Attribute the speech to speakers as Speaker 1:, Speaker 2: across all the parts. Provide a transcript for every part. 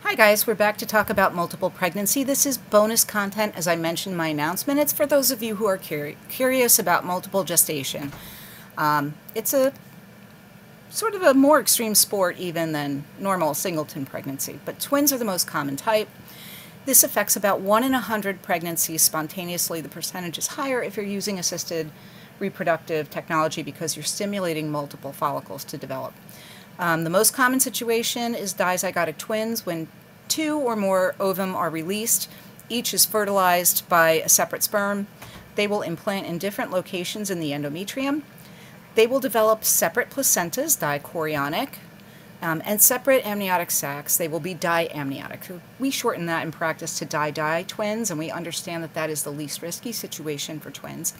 Speaker 1: Hi guys, we're back to talk about multiple pregnancy. This is bonus content, as I mentioned in my announcement. It's for those of you who are curious about multiple gestation. It's a sort of a more extreme sport even than normal singleton pregnancy, but twins are the most common type. This affects about 1 in 100 pregnancies spontaneously. The percentage is higher if you're using assisted reproductive technology because you're stimulating multiple follicles to develop. The most common situation is dizygotic twins when 2 or more ovum are released. Each is fertilized by a separate sperm. They will implant in different locations in the endometrium. They will develop separate placentas, dichorionic, and separate amniotic sacs. They will be diamniotic. We shorten that in practice to di twins, and we understand that that is the least risky situation for twins.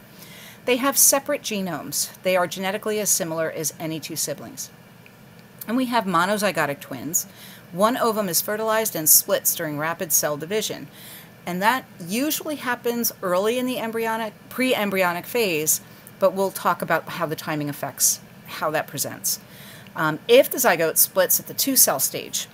Speaker 1: They have separate genomes. They are genetically as similar as any 2 siblings. And we have monozygotic twins. One ovum is fertilized and splits during rapid cell division. And that usually happens early in the pre-embryonic phase, but we'll talk about how the timing affects how that presents. If the zygote splits at the 2-cell stage,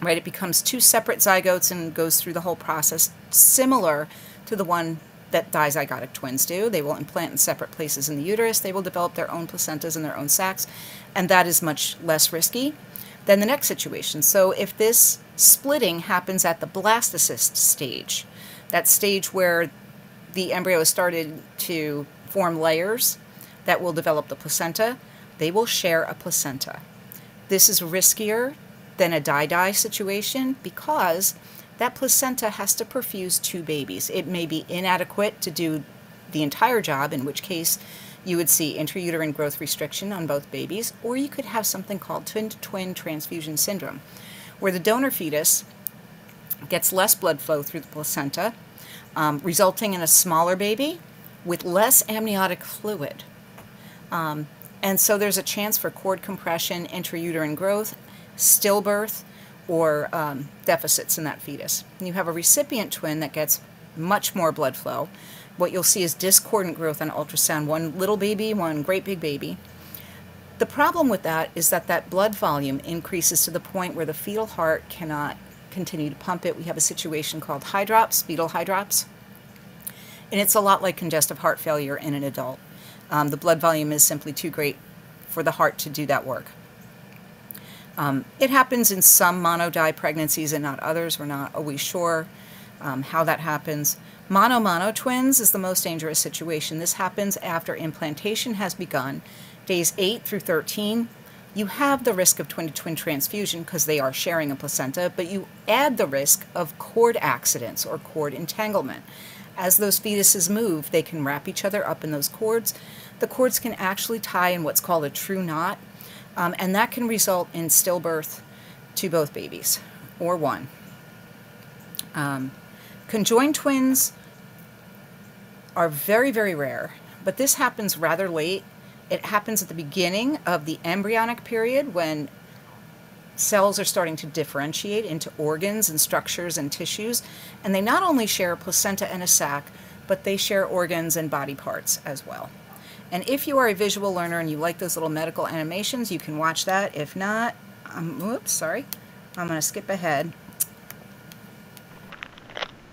Speaker 1: right, it becomes 2 separate zygotes and goes through the whole process similar to the one that dizygotic twins do. They will implant in separate places in the uterus. They will develop their own placentas and their own sacs, and that is much less risky than the next situation. So if this splitting happens at the blastocyst stage, that stage where the embryo has started to form layers that will develop the placenta, they will share a placenta. This is riskier than a di situation because that placenta has to perfuse 2 babies. It may be inadequate to do the entire job, in which case you would see intrauterine growth restriction on both babies, or you could have something called twin-to-twin transfusion syndrome, where the donor fetus gets less blood flow through the placenta, resulting in a smaller baby with less amniotic fluid. And so there's a chance for cord compression, intrauterine growth, stillbirth, or deficits in that fetus. And you have a recipient twin that gets much more blood flow. What you'll see is discordant growth on ultrasound, one little baby, one great big baby. The problem with that is that that blood volume increases to the point where the fetal heart cannot continue to pump it. We have a situation called hydrops, fetal hydrops, and it's a lot like congestive heart failure in an adult. The blood volume is simply too great for the heart to do that work. It happens in some mono-di pregnancies and not others. We're not always sure how that happens. Mono-mono twins is the most dangerous situation. This happens after implantation has begun, days 8 through 13. You have the risk of twin-to-twin transfusion because they are sharing a placenta, but you add the risk of cord accidents or cord entanglement. As those fetuses move, they can wrap each other up in those cords. The cords can actually tie in what's called a true knot, and that can result in stillbirth to both babies, or one. Conjoined twins are very, very rare, but this happens rather late. It happens at the beginning of the embryonic period when cells are starting to differentiate into organs and structures and tissues, and they not only share a placenta and a sac, but they share organs and body parts as well. And if you are a visual learner and you like those little medical animations, you can watch that. If not, oops, sorry, I'm going to skip ahead.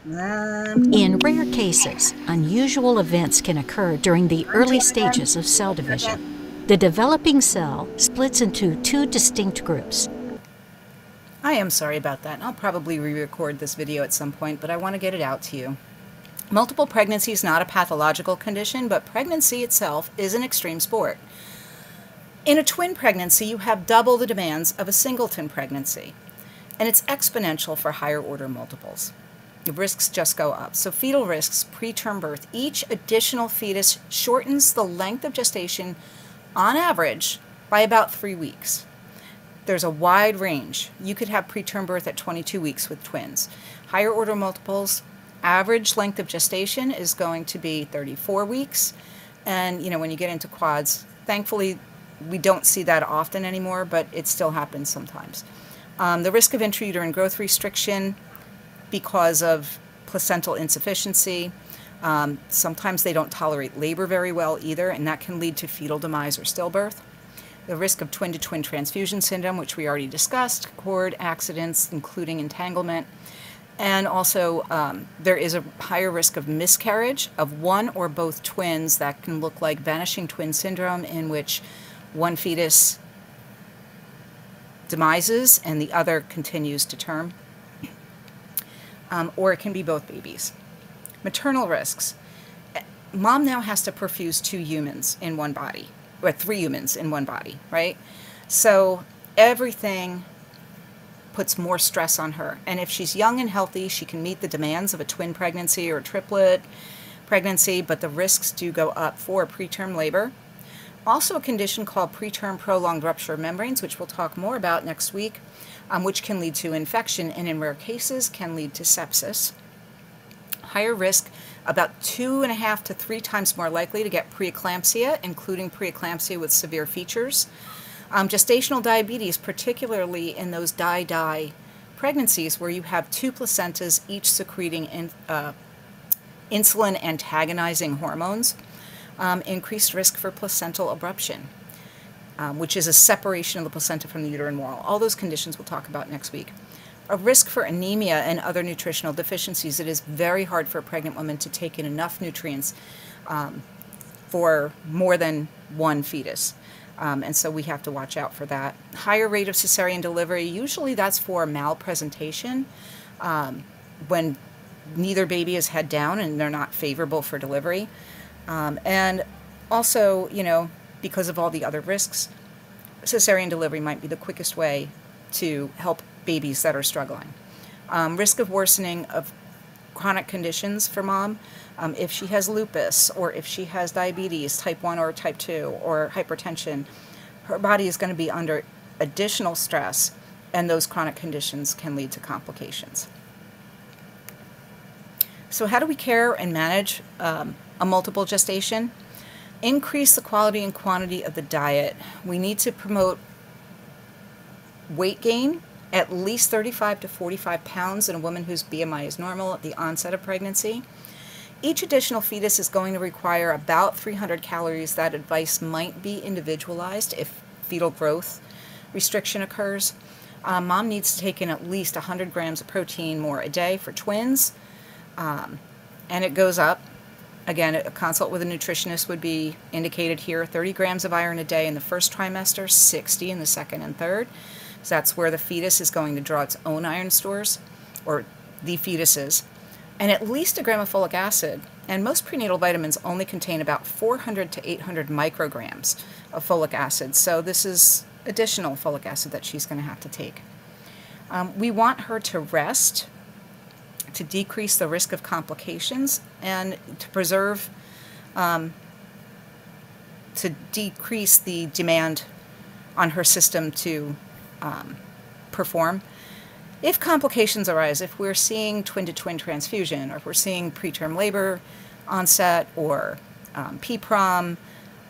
Speaker 2: In rare cases, unusual events can occur during the early stages of cell division. The developing cell splits into 2 distinct groups.
Speaker 1: I am sorry about that. I'll probably re-record this video at some point, but I want to get it out to you. Multiple pregnancy is not a pathological condition, but pregnancy itself is an extreme sport. In a twin pregnancy, you have double the demands of a singleton pregnancy, and it's exponential for higher order multiples. The risks just go up. So fetal risks, preterm birth, each additional fetus shortens the length of gestation on average by about 3 weeks. There's a wide range. You could have preterm birth at 22 weeks with twins. Higher order multiples, average length of gestation is going to be 34 weeks. And you know, when you get into quads, thankfully we don't see that often anymore, but it still happens sometimes. The risk of intrauterine growth restriction because of placental insufficiency. Sometimes they don't tolerate labor very well either, and that can lead to fetal demise or stillbirth. The risk of twin-to-twin transfusion syndrome, which we already discussed, cord accidents, including entanglement. And also, there is a higher risk of miscarriage of one or both twins that can look like vanishing twin syndrome, in which one fetus demises and the other continues to term. Or it can be both babies. Maternal risks. Mom now has to perfuse 2 humans in one body, or 3 humans in one body, right? So everything puts more stress on her. And if she's young and healthy, she can meet the demands of a twin pregnancy or a triplet pregnancy, but the risks do go up for preterm labor. Also a condition called preterm prolonged rupture of membranes, which we'll talk more about next week, which can lead to infection and in rare cases can lead to sepsis. Higher risk, about 2.5 to 3 times more likely to get preeclampsia, including preeclampsia with severe features. Gestational diabetes, particularly in those die-die pregnancies where you have 2 placentas each secreting insulin antagonizing hormones. Increased risk for placental abruption, which is a separation of the placenta from the uterine wall. All those conditions we'll talk about next week. A risk for anemia and other nutritional deficiencies. It is very hard for a pregnant woman to take in enough nutrients for more than one fetus. And so we have to watch out for that. Higher rate of cesarean delivery. Usually that's for malpresentation, when neither baby is head down and they're not favorable for delivery. And also, you know, because of all the other risks, cesarean delivery might be the quickest way to help babies that are struggling. Risk of worsening of chronic conditions for mom, if she has lupus or if she has diabetes, type 1 or type 2, or hypertension, her body is going to be under additional stress, and those chronic conditions can lead to complications. So how do we care and manage a multiple gestation? Increase the quality and quantity of the diet. We need to promote weight gain, at least 35 to 45 pounds in a woman whose BMI is normal at the onset of pregnancy. Each additional fetus is going to require about 300 calories. That advice might be individualized if fetal growth restriction occurs. Mom needs to take in at least 100 grams of protein more a day for twins, and it goes up. Again, a consult with a nutritionist would be indicated here. 30 grams of iron a day in the first trimester, 60 in the second and third. So that's where the fetus is going to draw its own iron stores, or the fetuses. And at least a gram of folic acid. And most prenatal vitamins only contain about 400 to 800 micrograms of folic acid. So this is additional folic acid that she's going to have to take. We want her to rest, to decrease the risk of complications, and to preserve, to decrease the demand on her system to perform. If complications arise, if we're seeing twin-to-twin transfusion, or if we're seeing preterm labor onset, or PPROM,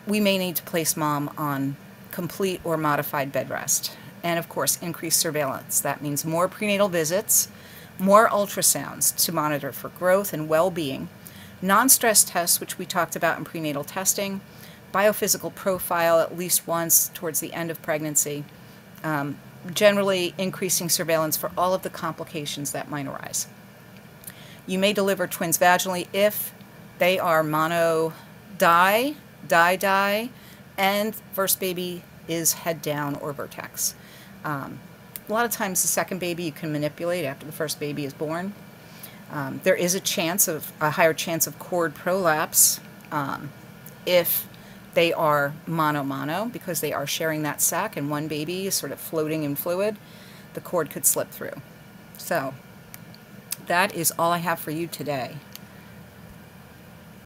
Speaker 1: we may need to place mom on complete or modified bed rest. And of course, increased surveillance. That means more prenatal visits, more ultrasounds to monitor for growth and well-being, non-stress tests, which we talked about in prenatal testing, biophysical profile at least once towards the end of pregnancy, generally increasing surveillance for all of the complications that might arise. You may deliver twins vaginally if they are mono die, and first baby is head down or vertex. A lot of times the second baby you can manipulate after the first baby is born. There is a higher chance of cord prolapse if they are mono, because they are sharing that sac and one baby is sort of floating in fluid. The cord could slip through. So that is all I have for you today.